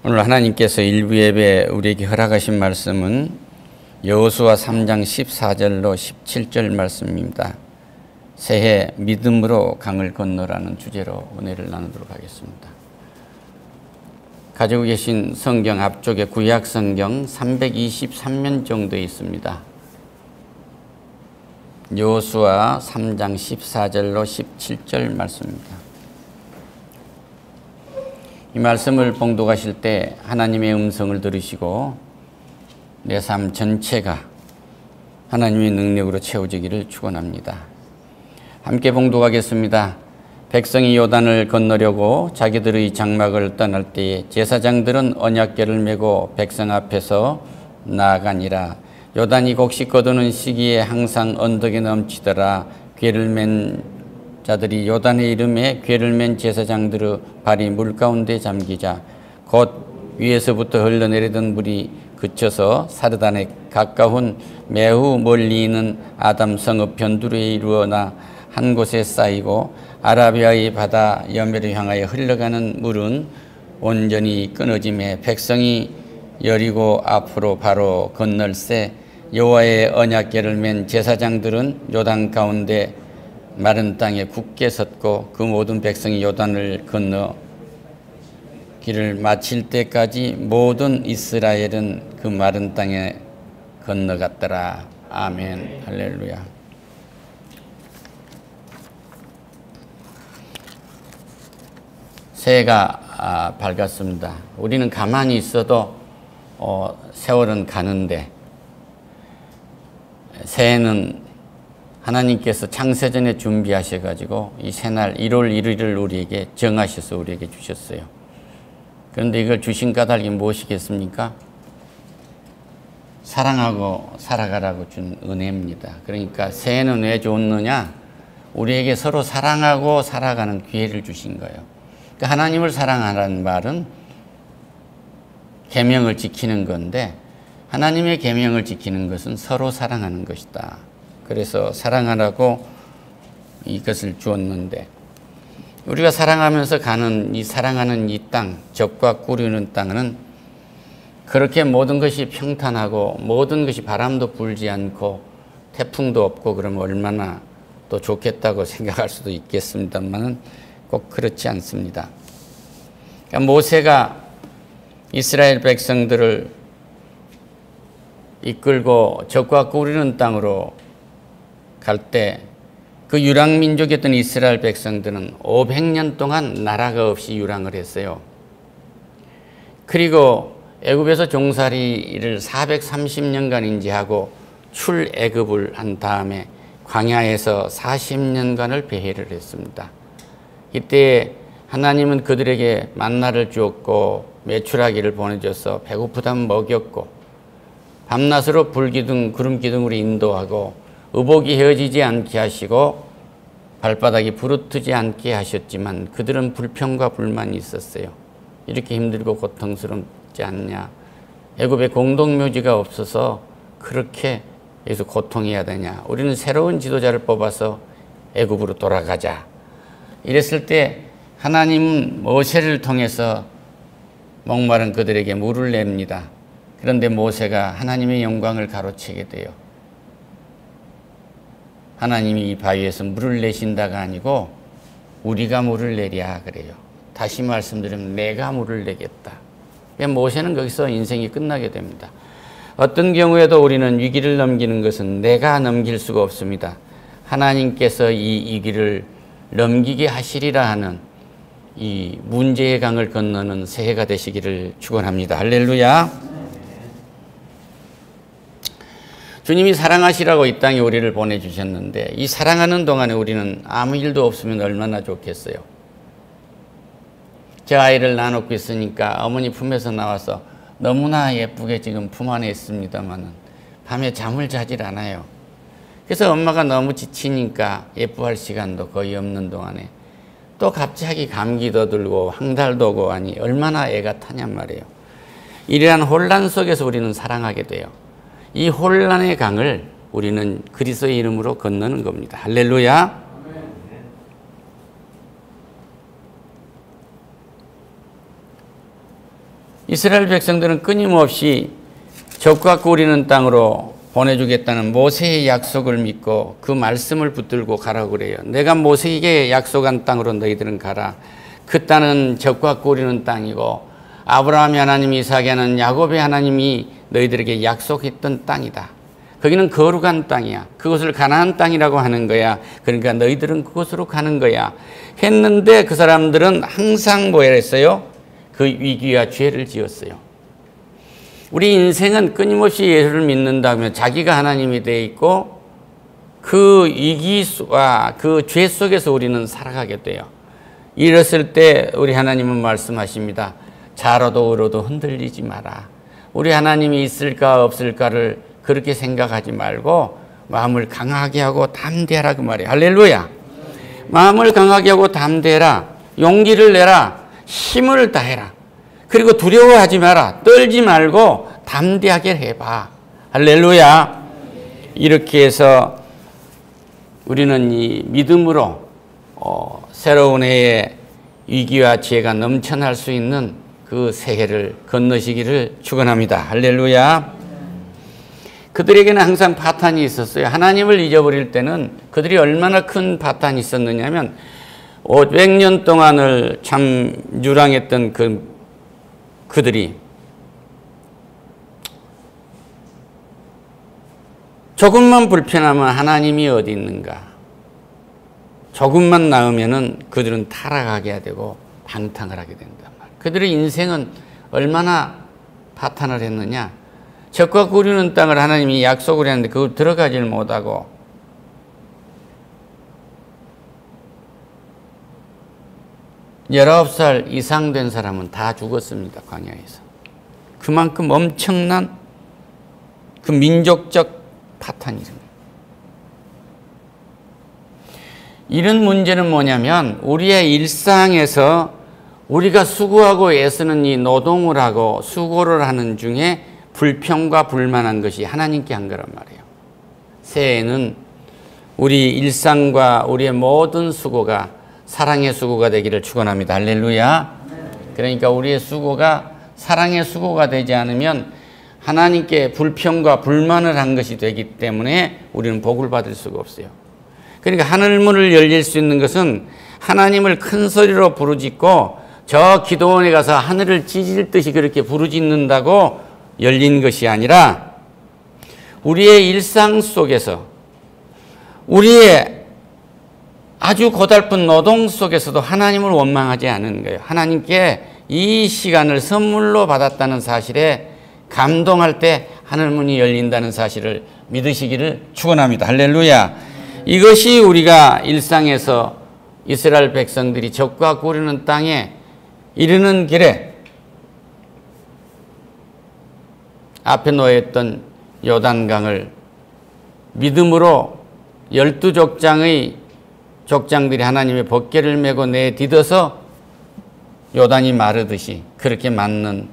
오늘 하나님께서 일부 예배 우리에게 허락하신 말씀은 여호수아 3장 14절로 17절 말씀입니다. 새해 믿음으로 강을 건너라는 주제로 은혜를 나누도록 하겠습니다. 가지고 계신 성경 앞쪽에 구약 성경 323면 정도 있습니다. 여호수아 3장 14절로 17절 말씀입니다. 이 말씀을 봉독하실 때 하나님의 음성을 들으시고 내 삶 전체가 하나님의 능력으로 채워지기를 축원합니다. 함께 봉독하겠습니다. 백성이 요단을 건너려고 자기들의 장막을 떠날 때에 제사장들은 언약궤를 메고 백성 앞에서 나아가니라. 요단이 곡식 거두는 시기에 항상 언덕에 넘치더라. 궤를 맨 자들이 요단의 이름에 궤를 맨 제사장들의 발이 물 가운데 잠기자 곧 위에서부터 흘러내리던 물이 그쳐서 사르단에 가까운 매우 멀리 있는 아담 성읍 변두리에 이루어나 한 곳에 쌓이고 아라비아의 바다 여매를 향하여 흘러가는 물은 온전히 끊어짐에 백성이 여리고 앞으로 바로 건널새 여호와의 언약궤를 맨 제사장들은 요단 가운데 마른 땅에 굳게 섰고 그 모든 백성이 요단을 건너 길을 마칠 때까지 모든 이스라엘은 그 마른 땅에 건너갔더라. 아멘. 할렐루야. 새해가 밝았습니다. 우리는 가만히 있어도 세월은 가는데 새해는 하나님께서 창세전에 준비하셔가지고 이 새날 1월 1일을 우리에게 정하셔서 우리에게 주셨어요. 그런데 이걸 주신 까닭이 무엇이겠습니까? 사랑하고 살아가라고 준 은혜입니다. 그러니까 새해는 왜 줬느냐? 우리에게 서로 사랑하고 살아가는 기회를 주신 거예요. 그러니까 하나님을 사랑하라는 말은 계명을 지키는 건데 하나님의 계명을 지키는 것은 서로 사랑하는 것이다. 그래서 사랑하라고 이것을 주었는데 우리가 사랑하면서 가는 이 사랑하는 이 땅, 적과 꾸리는 땅은 그렇게 모든 것이 평탄하고 모든 것이 바람도 불지 않고 태풍도 없고 그러면 얼마나 또 좋겠다고 생각할 수도 있겠습니다만 꼭 그렇지 않습니다. 그러니까 모세가 이스라엘 백성들을 이끌고 적과 꾸리는 땅으로 갈 때 그 유랑민족이었던 이스라엘 백성들은 500년 동안 나라가 없이 유랑을 했어요. 그리고 애굽에서 종살이를 430년간인지 하고 출애굽을 한 다음에 광야에서 40년간을 배회를 했습니다. 이때 하나님은 그들에게 만나를 주었고 메추라기를 보내줘서 배고프다면 먹였고 밤낮으로 불기둥 구름기둥으로 인도하고 의복이 헤어지지 않게 하시고 발바닥이 부르트지 않게 하셨지만 그들은 불평과 불만이 있었어요. 이렇게 힘들고 고통스럽지 않냐? 애굽에 공동묘지가 없어서 그렇게 여기서 고통해야 되냐? 우리는 새로운 지도자를 뽑아서 애굽으로 돌아가자. 이랬을 때 하나님은 모세를 통해서 목마른 그들에게 물을 냅니다. 그런데 모세가 하나님의 영광을 가로채게 돼요. 하나님이 이 바위에서 물을 내신다가 아니고 우리가 물을 내랴 그래요. 다시 말씀드리면 내가 물을 내겠다. 모세는 거기서 인생이 끝나게 됩니다. 어떤 경우에도 우리는 위기를 넘기는 것은 내가 넘길 수가 없습니다. 하나님께서 이 위기를 넘기게 하시리라 하는 이 문제의 강을 건너는 새해가 되시기를 축원합니다. 할렐루야. 주님이 사랑하시라고 이 땅에 우리를 보내주셨는데 이 사랑하는 동안에 우리는 아무 일도 없으면 얼마나 좋겠어요. 제 아이를 낳아놓고 있으니까 어머니 품에서 나와서 너무나 예쁘게 지금 품 안에 있습니다만 밤에 잠을 자질 않아요. 그래서 엄마가 너무 지치니까 예뻐할 시간도 거의 없는 동안에 또 갑자기 감기도 들고 황달도 오고 하니 얼마나 애가 타냔 말이에요. 이러한 혼란 속에서 우리는 사랑하게 돼요. 이 혼란의 강을 우리는 그리스도의 이름으로 건너는 겁니다. 할렐루야. 이스라엘 백성들은 끊임없이 적과 꿀이는 땅으로 보내주겠다는 모세의 약속을 믿고 그 말씀을 붙들고 가라고 그래요. 내가 모세에게 약속한 땅으로 너희들은 가라. 그 땅은 적과 꿀이는 땅이고 아브라함의 하나님, 이삭의 하나님, 야곱의 하나님이 너희들에게 약속했던 땅이다. 거기는 거룩한 땅이야. 그것을 가나안 땅이라고 하는 거야. 그러니까 너희들은 그곳으로 가는 거야. 했는데 그 사람들은 항상 뭐 했어요? 그 위기와 죄를 지었어요. 우리 인생은 끊임없이 예수를 믿는다면 자기가 하나님이 되어 있고 그 위기와 그 죄 속에서 우리는 살아가게 돼요. 이랬을 때 우리 하나님은 말씀하십니다. 좌로도 우로도 흔들리지 마라. 우리 하나님이 있을까 없을까를 그렇게 생각하지 말고 마음을 강하게 하고 담대하라 그 말이에요. 할렐루야. 마음을 강하게 하고 담대해라. 용기를 내라. 힘을 다해라. 그리고 두려워하지 마라. 떨지 말고 담대하게 해봐. 할렐루야. 이렇게 해서 우리는 이 믿음으로 새로운 해에 위기와 지혜가 넘쳐날 수 있는 그 새해를 건너시기를 축원합니다. 할렐루야. 그들에게는 항상 파탄이 있었어요. 하나님을 잊어버릴 때는 그들이 얼마나 큰 파탄이 있었느냐면 500년 동안을 참 유랑했던 그들이 조금만 불편하면 하나님이 어디 있는가, 조금만 나으면은 그들은 타락하게 되고 방탕을 하게 된단 말이에요. 그들의 인생은 얼마나 파탄을 했느냐. 적과 꿀이는 땅을 하나님이 약속을 했는데 그걸 들어가질 못하고 19살 이상 된 사람은 다 죽었습니다. 광야에서. 그만큼 엄청난 그 민족적 파탄이죠. 이런 문제는 뭐냐면 우리의 일상에서 우리가 수고하고 애쓰는 이 노동을 하고 수고를 하는 중에 불평과 불만한 것이 하나님께 한 거란 말이에요. 새해에는 우리 일상과 우리의 모든 수고가 사랑의 수고가 되기를 축원합니다. 할렐루야. 그러니까 우리의 수고가 사랑의 수고가 되지 않으면 하나님께 불평과 불만을 한 것이 되기 때문에 우리는 복을 받을 수가 없어요. 그러니까 하늘문을 열릴 수 있는 것은 하나님을 큰 소리로 부르짖고 저 기도원에 가서 하늘을 찢을 듯이 그렇게 부르짖는다고 열린 것이 아니라 우리의 일상 속에서 우리의 아주 고달픈 노동 속에서도 하나님을 원망하지 않은 거예요. 하나님께 이 시간을 선물로 받았다는 사실에 감동할 때 하늘문이 열린다는 사실을 믿으시기를 축원합니다. 할렐루야. 이것이 우리가 일상에서 이스라엘 백성들이 적과 꿀이는 땅에 이르는 길에 앞에 놓여있던 요단강을 믿음으로 12족장의 족장들이 하나님의 법궤를 메고 내딛어서 요단이 마르듯이 그렇게 맞는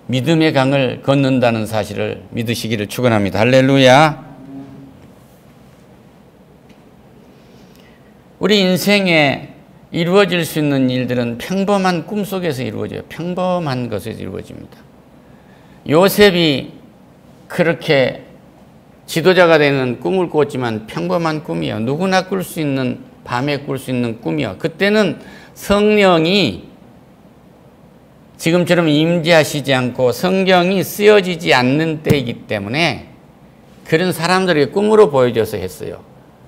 믿음의 강을 걷는다는 사실을 믿으시기를 축원합니다. 할렐루야. 우리 인생에 이루어질 수 있는 일들은 평범한 꿈 속에서 이루어져요. 평범한 것에서 이루어집니다. 요셉이 그렇게 지도자가 되는 꿈을 꿨지만 평범한 꿈이요. 누구나 꿀 수 있는, 밤에 꿀 수 있는 꿈이요. 그때는 성령이 지금처럼 임재하시지 않고 성경이 쓰여지지 않는 때이기 때문에 그런 사람들에게 꿈으로 보여줘서 했어요.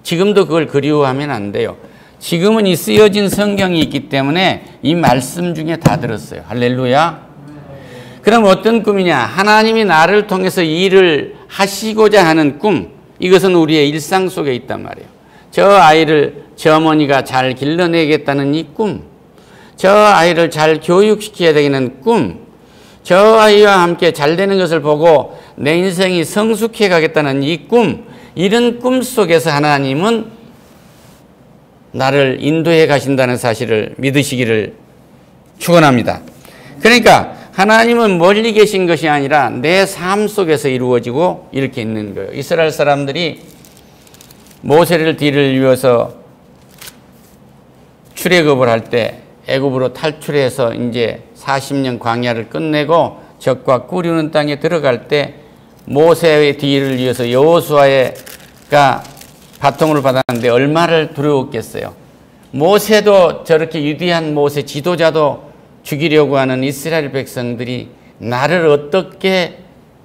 지금도 그걸 그리워하면 안 돼요. 지금은 이 쓰여진 성경이 있기 때문에 이 말씀 중에 다 들었어요. 할렐루야. 그럼 어떤 꿈이냐? 하나님이 나를 통해서 일을 하시고자 하는 꿈. 이것은 우리의 일상 속에 있단 말이에요. 저 아이를 저 어머니가 잘 길러내겠다는 이 꿈. 저 아이를 잘 교육시켜야 되는 꿈. 저 아이와 함께 잘 되는 것을 보고 내 인생이 성숙해 가겠다는 이 꿈. 이런 꿈 속에서 하나님은 나를 인도해 가신다는 사실을 믿으시기를 축원합니다. 그러니까 하나님은 멀리 계신 것이 아니라 내 삶 속에서 이루어지고 이렇게 있는 거예요. 이스라엘 사람들이 모세를 뒤를 이어서 출애굽을 할 때 애굽으로 탈출해서 이제 40년 광야를 끝내고 적과 꾸리는 땅에 들어갈 때 모세의 뒤를 이어서 여호수아가 바통을 받았는데 얼마를 두려웠겠어요. 모세도 저렇게 위대한 모세 지도자도 죽이려고 하는 이스라엘 백성들이 나를 어떻게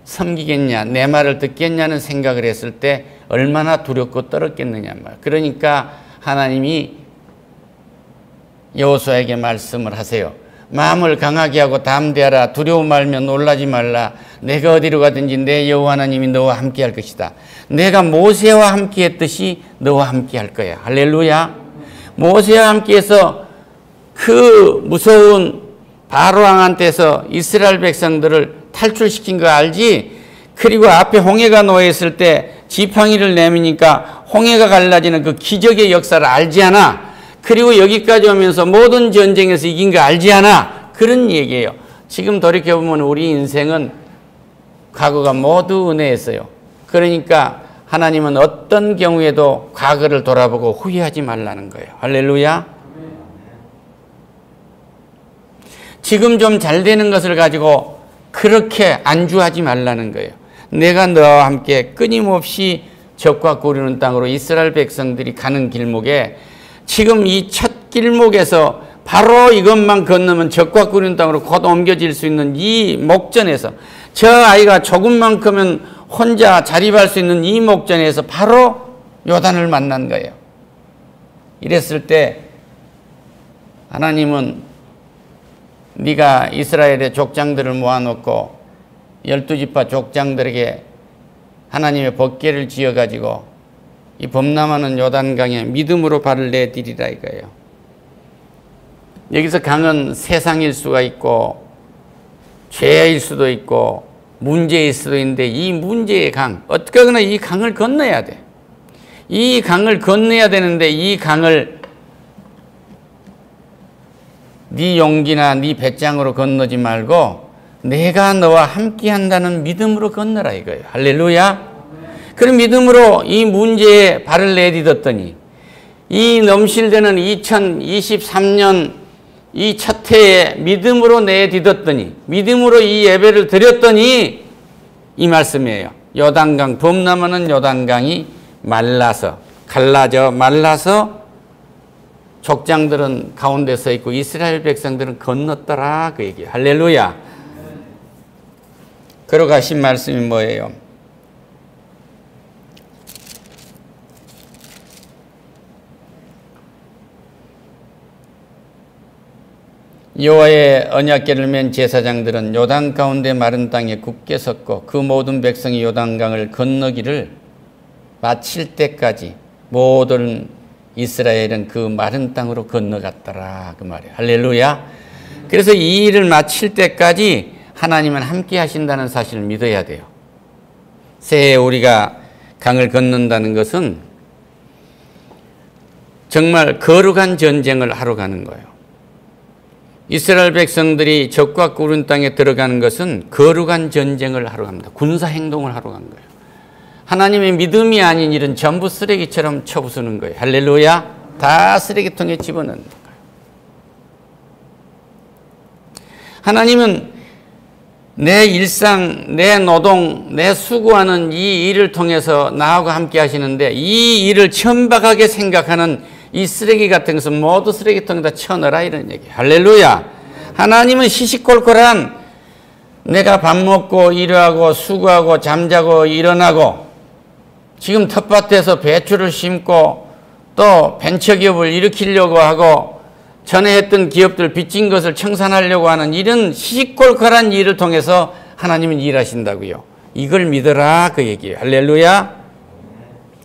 섬기겠냐, 내 말을 듣겠냐는 생각을 했을 때 얼마나 두렵고 떨었겠느냐 말. 그러니까 하나님이 여호수아에게 말씀을 하세요. 마음을 강하게 하고 담대하라. 두려워 말며 놀라지 말라. 내가 어디로 가든지 내 여호와 하나님이 너와 함께 할 것이다. 내가 모세와 함께 했듯이 너와 함께 할 거야. 할렐루야. 모세와 함께 해서 그 무서운 바로 왕한테서 이스라엘 백성들을 탈출시킨 거 알지? 그리고 앞에 홍해가 놓여 있을 때 지팡이를 내미니까 홍해가 갈라지는 그 기적의 역사를 알지 않아? 그리고 여기까지 오면서 모든 전쟁에서 이긴 거 알지 않아? 그런 얘기예요. 지금 돌이켜보면 우리 인생은 과거가 모두 은혜였어요. 그러니까 하나님은 어떤 경우에도 과거를 돌아보고 후회하지 말라는 거예요. 할렐루야. 지금 좀 잘 되는 것을 가지고 그렇게 안주하지 말라는 거예요. 내가 너와 함께 끊임없이 적과 꾸리는 땅으로 이스라엘 백성들이 가는 길목에 지금 이 첫 길목에서 바로 이것만 건너면 적과 꾸리는 땅으로 곧 옮겨질 수 있는 이 목전에서 저 아이가 조금만 크면 혼자 자립할 수 있는 이 목전에서 바로 요단을 만난 거예요. 이랬을 때 하나님은 네가 이스라엘의 족장들을 모아놓고 12지파 족장들에게 하나님의 법궤를 지어가지고 이 범람하는 요단강에 믿음으로 발을 내디리라 이거예요. 여기서 강은 세상일 수가 있고 죄일 수도 있고 문제일 수도 있는데 이 문제의 강, 어떻게거나 이 강을 건너야 돼. 이 강을 건너야 되는데 이 강을 네 용기나 네 배짱으로 건너지 말고 내가 너와 함께 한다는 믿음으로 건너라 이거예요. 할렐루야. 그런 믿음으로 이 문제에 발을 내딛었더니 이 넘실대는 2023년 이 첫 해에 믿음으로 내딛었더니 믿음으로 이 예배를 드렸더니 이 말씀이에요. 요단강 범람하는 요단강이 말라서 갈라져 말라서 족장들은 가운데 서 있고 이스라엘 백성들은 건넜더라 그 얘기예요. 할렐루야. 그러고 하신 말씀이 뭐예요? 여호와의 언약궤를 맨 제사장들은 요단 가운데 마른 땅에 굳게 섰고 그 모든 백성이 요단강을 건너기를 마칠 때까지 모든 이스라엘은 그 마른 땅으로 건너갔더라 그 말이에요. 할렐루야. 그래서 이 일을 마칠 때까지 하나님은 함께 하신다는 사실을 믿어야 돼요. 새해 우리가 강을 건넌다는 것은 정말 거룩한 전쟁을 하러 가는 거예요. 이스라엘 백성들이 적과 꾸린 땅에 들어가는 것은 거룩한 전쟁을 하러 갑니다. 군사 행동을 하러 간 거예요. 하나님의 믿음이 아닌 일은 전부 쓰레기처럼 쳐부수는 거예요. 할렐루야. 다 쓰레기통에 집어넣는 거예요. 하나님은 내 일상, 내 노동, 내 수고하는 이 일을 통해서 나하고 함께 하시는데 이 일을 천박하게 생각하는 이 쓰레기 같은 것은 모두 쓰레기통에다 쳐넣어라 이런 얘기. 할렐루야. 하나님은 시시콜콜한 내가 밥 먹고 일하고 수고하고 잠자고 일어나고 지금 텃밭에서 배추를 심고 또 벤처기업을 일으키려고 하고 전에 했던 기업들 빚진 것을 청산하려고 하는 이런 시시콜콜한 일을 통해서 하나님은 일하신다고요. 이걸 믿어라 그 얘기예요. 할렐루야.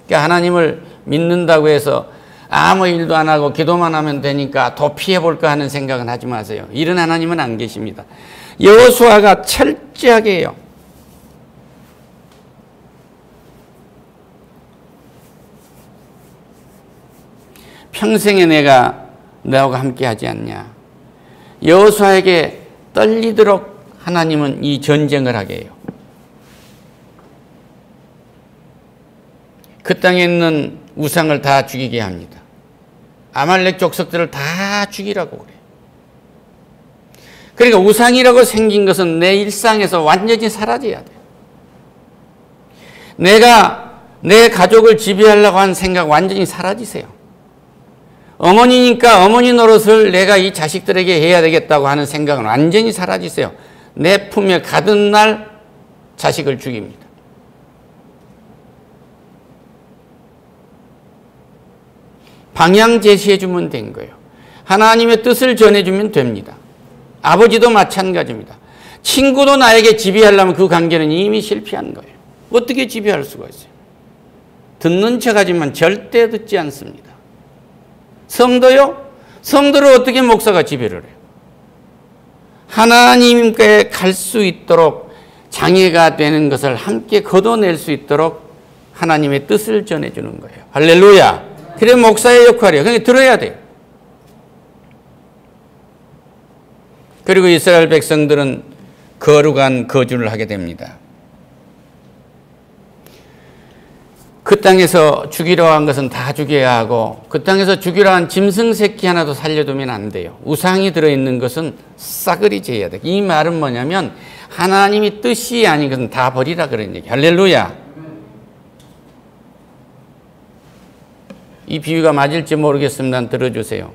그러니까 하나님을 믿는다고 해서 아무 일도 안 하고 기도만 하면 되니까 더 피해볼까 하는 생각은 하지 마세요. 이런 하나님은 안 계십니다. 여호수아가 철저하게 해요. 평생에 내가 너하고 함께 하지 않냐. 여호수아에게 떨리도록 하나님은 이 전쟁을 하게 해요. 그 땅에 있는 우상을 다 죽이게 합니다. 아말렉 족속들을 다 죽이라고 그래요. 그러니까 우상이라고 생긴 것은 내 일상에서 완전히 사라져야 돼. 내가 내 가족을 지배하려고 하는 생각 완전히 사라지세요. 어머니니까 어머니 노릇을 내가 이 자식들에게 해야 되겠다고 하는 생각은 완전히 사라지세요. 내 품에 가던 날 자식을 죽입니다. 방향 제시해 주면 된 거예요. 하나님의 뜻을 전해주면 됩니다. 아버지도 마찬가지입니다. 친구도 나에게 지배하려면 그 관계는 이미 실패한 거예요. 어떻게 지배할 수가 있어요? 듣는 척하지만 절대 듣지 않습니다. 성도요? 성도를 어떻게 목사가 지배를 해요? 하나님께 갈 수 있도록 장애가 되는 것을 함께 걷어낼 수 있도록 하나님의 뜻을 전해주는 거예요. 할렐루야. 그래 목사의 역할이에요. 그러니까 들어야 돼요. 그리고 이스라엘 백성들은 거룩한 거주를 하게 됩니다. 그 땅에서 죽이려 한 것은 다 죽여야 하고 그 땅에서 죽이려 한 짐승 새끼 하나도 살려두면 안 돼요. 우상이 들어있는 것은 싸그리 제해야 돼요. 이 말은 뭐냐면 하나님이 뜻이 아닌 것은 다 버리라 그런 얘기. 할렐루야. 이 비유가 맞을지 모르겠습니다. 들어주세요.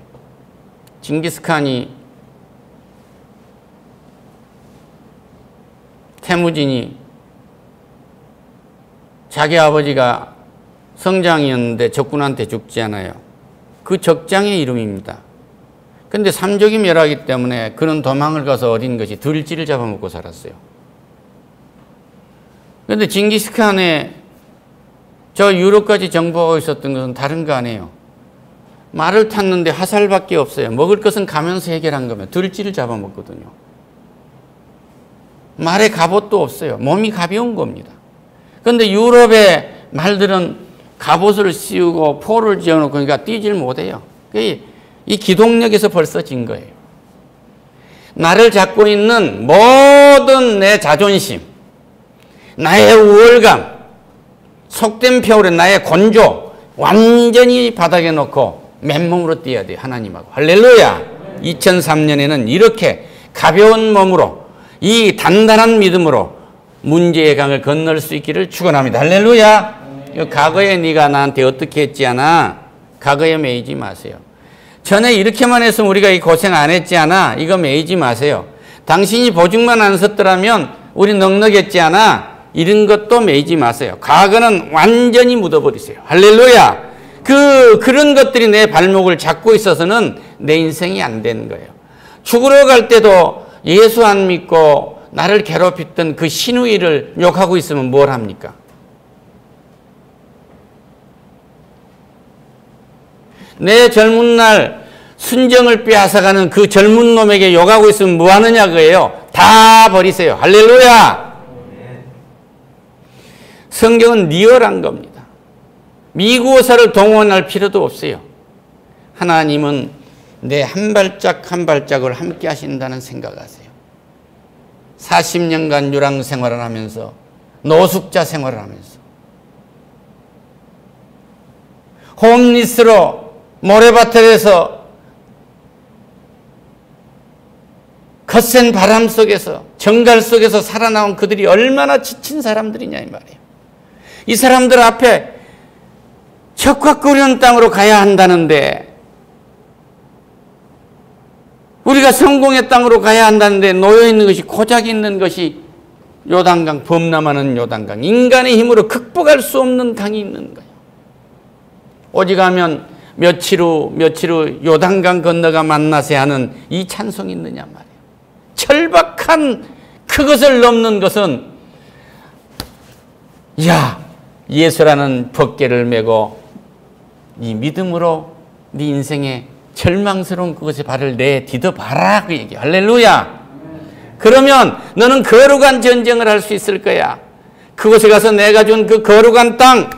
징기스칸이 태무진이 자기 아버지가 성장이었는데 적군한테 죽지 않아요. 그 적장의 이름입니다. 그런데 삼족이 멸하기 때문에 그는 도망을 가서 어린 것이 들쥐를 잡아먹고 살았어요. 그런데 징기스칸의 저 유럽까지 정복하고 있었던 것은 다른 거 아니에요. 말을 탔는데 화살밖에 없어요. 먹을 것은 가면서 해결한 거면 들쥐를 잡아먹거든요. 말에 갑옷도 없어요. 몸이 가벼운 겁니다. 그런데 유럽의 말들은 갑옷을 씌우고 포를 지어놓고 그러니까 뛰질 못해요. 이 기동력에서 벌써 진 거예요. 나를 잡고 있는 모든 내 자존심, 나의 우월감, 속된 표울에 나의 곤조 완전히 바닥에 놓고 맨몸으로 뛰어야 돼요. 하나님하고. 할렐루야. 2003년에는 이렇게 가벼운 몸으로 이 단단한 믿음으로 문제의 강을 건널 수 있기를 축원합니다. 할렐루야. 과거에 네가 나한테 어떻게 했지 않아? 과거에 매이지 마세요. 전에 이렇게만 했으면 우리가 이 고생 안 했지 않아? 이거 매이지 마세요. 당신이 보증만 안 섰더라면 우리 넉넉했지 않아? 이런 것도 매이지 마세요. 과거는 완전히 묻어버리세요. 할렐루야. 그런 것들이 내 발목을 잡고 있어서는 내 인생이 안 되는 거예요. 죽으러 갈 때도 예수 안 믿고 나를 괴롭혔던 그 시누이를 욕하고 있으면 뭘 합니까? 내 젊은 날 순정을 빼앗아가는 그 젊은 놈에게 욕하고 있으면 뭐 하느냐 그예요. 다 버리세요. 할렐루야. 성경은 리얼한 겁니다. 미구어사를 동원할 필요도 없어요. 하나님은 내 한 발짝 한 발짝을 함께 하신다는 생각하세요. 40년간 유랑 생활을 하면서 노숙자 생활을 하면서 홈리스로 모래밭에서 거센 바람 속에서 정갈 속에서 살아나온 그들이 얼마나 지친 사람들이냐 이 말이에요. 이 사람들 앞에 적과 끓이는 땅으로 가야 한다는데 우리가 성공의 땅으로 가야 한다는데 놓여있는 것이 고작 있는 것이 요단강, 범람하는 요단강, 인간의 힘으로 극복할 수 없는 강이 있는 거예요. 오직 하면 며칠 후 요단강 건너가 만나세 하는 이 찬송이 있느냐 말이에요. 철박한 그것을 넘는 것은 예수라는 벗개를 메고 이 믿음으로 네 인생의 절망스러운 그것에 발을 내디뎌봐라 그 얘기. 할렐루야. 그러면 너는 거룩한 전쟁을 할 수 있을 거야. 그곳에 가서 내가 준 그 거룩한 땅,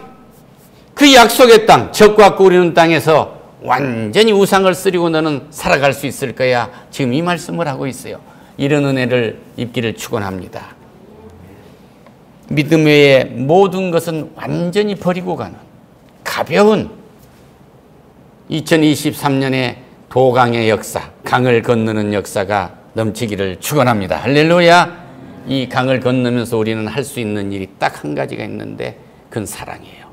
그 약속의 땅, 적과 꿀이는 땅에서 완전히 우상을 쓰리고 너는 살아갈 수 있을 거야. 지금 이 말씀을 하고 있어요. 이런 은혜를 입기를 축원합니다. 믿음 외에 모든 것은 완전히 버리고 가는 가벼운 2023년의 도강의 역사, 강을 건너는 역사가 넘치기를 축원합니다. 할렐루야. 이 강을 건너면서 우리는 할 수 있는 일이 딱 한 가지가 있는데 그건 사랑이에요.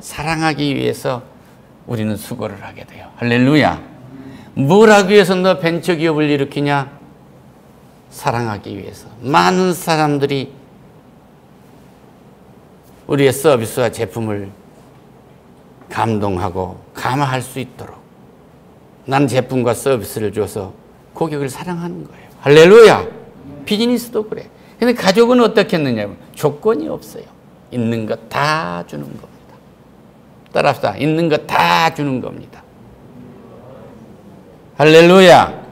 사랑하기 위해서 우리는 수고를 하게 돼요. 할렐루야. 뭘 하기 위해서 너 벤처기업을 일으키냐? 사랑하기 위해서. 많은 사람들이 우리의 서비스와 제품을 감동하고 감화할 수 있도록 난 제품과 서비스를 줘서 고객을 사랑하는 거예요. 할렐루야. 비즈니스도 그래. 근데 가족은 어떻게 했느냐면 조건이 없어요. 있는 것 다 주는 겁니다. 따라합시다. 있는 것 다 주는 겁니다. 할렐루야.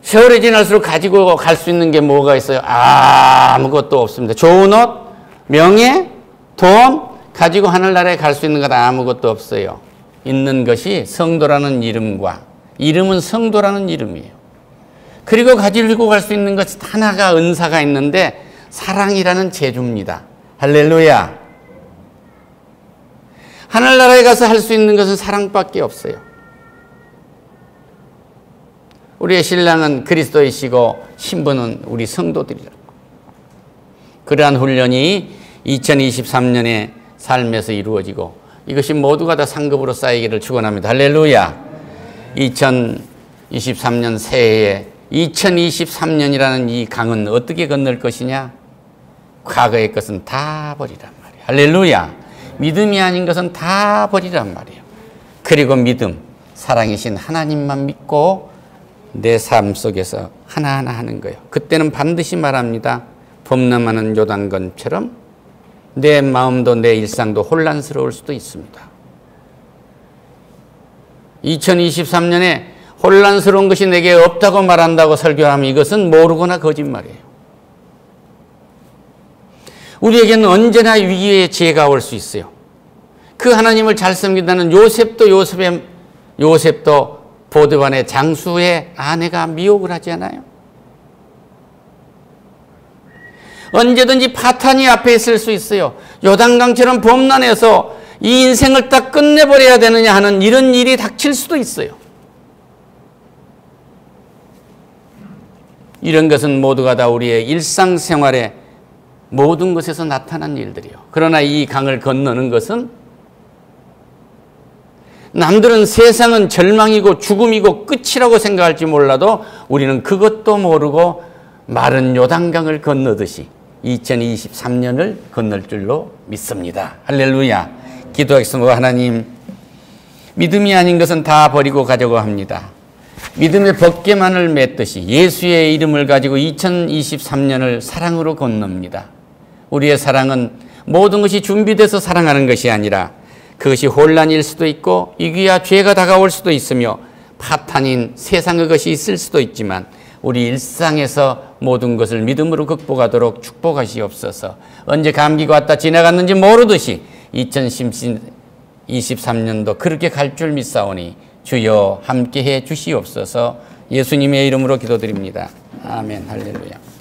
세월이 지날수록 가지고 갈 수 있는 게 뭐가 있어요? 아무것도 없습니다. 좋은 옷, 명예, 돈 가지고 하늘나라에 갈 수 있는 것 아무것도 없어요. 있는 것이 성도라는 이름과 이름은 성도라는 이름이에요. 그리고 가지고 갈 수 있는 것 하나가 은사가 있는데 사랑이라는 재주입니다. 할렐루야. 하늘나라에 가서 할 수 있는 것은 사랑밖에 없어요. 우리의 신랑은 그리스도이시고 신부는 우리 성도들이라고. 그러한 훈련이 2023년의 삶에서 이루어지고 이것이 모두가 다 상급으로 쌓이기를 축원합니다. 할렐루야. 2023년 새해에 2023년이라는 이 강은 어떻게 건널 것이냐? 과거의 것은 다 버리란 말이에요. 할렐루야. 믿음이 아닌 것은 다 버리란 말이에요. 그리고 믿음, 사랑이신 하나님만 믿고 내 삶 속에서 하나하나 하는 거예요. 그때는 반드시 말합니다. 범람하는 요단강처럼 내 마음도 내 일상도 혼란스러울 수도 있습니다. 2023년에 혼란스러운 것이 내게 없다고 말한다고 설교하면 이것은 모르거나 거짓말이에요. 우리에게는 언제나 위기의 지혜가 올 수 있어요. 그 하나님을 잘 섬긴다는 요셉도 보드반의 장수의 아내가 미혹을 하지 않아요? 언제든지 파탄이 앞에 있을 수 있어요. 요단강처럼 범람해서 이 인생을 딱 끝내버려야 되느냐 하는 이런 일이 닥칠 수도 있어요. 이런 것은 모두가 다 우리의 일상생활의 모든 것에서 나타난 일들이요. 그러나 이 강을 건너는 것은 남들은 세상은 절망이고 죽음이고 끝이라고 생각할지 몰라도 우리는 그것도 모르고 마른 요단강을 건너듯이 2023년을 건널 줄로 믿습니다. 할렐루야. 기도하겠습니다. 하나님, 믿음이 아닌 것은 다 버리고 가자고 합니다. 믿음의 벗개만을 맺듯이 예수의 이름을 가지고 2023년을 사랑으로 건넙니다. 우리의 사랑은 모든 것이 준비돼서 사랑하는 것이 아니라 그것이 혼란일 수도 있고 위기와 죄가 다가올 수도 있으며 파탄인 세상의 것이 있을 수도 있지만 우리 일상에서 모든 것을 믿음으로 극복하도록 축복하시옵소서. 언제 감기가 왔다 지나갔는지 모르듯이 2023년도 그렇게 갈 줄 믿사오니 주여 함께해 주시옵소서. 예수님의 이름으로 기도드립니다. 아멘. 할렐루야.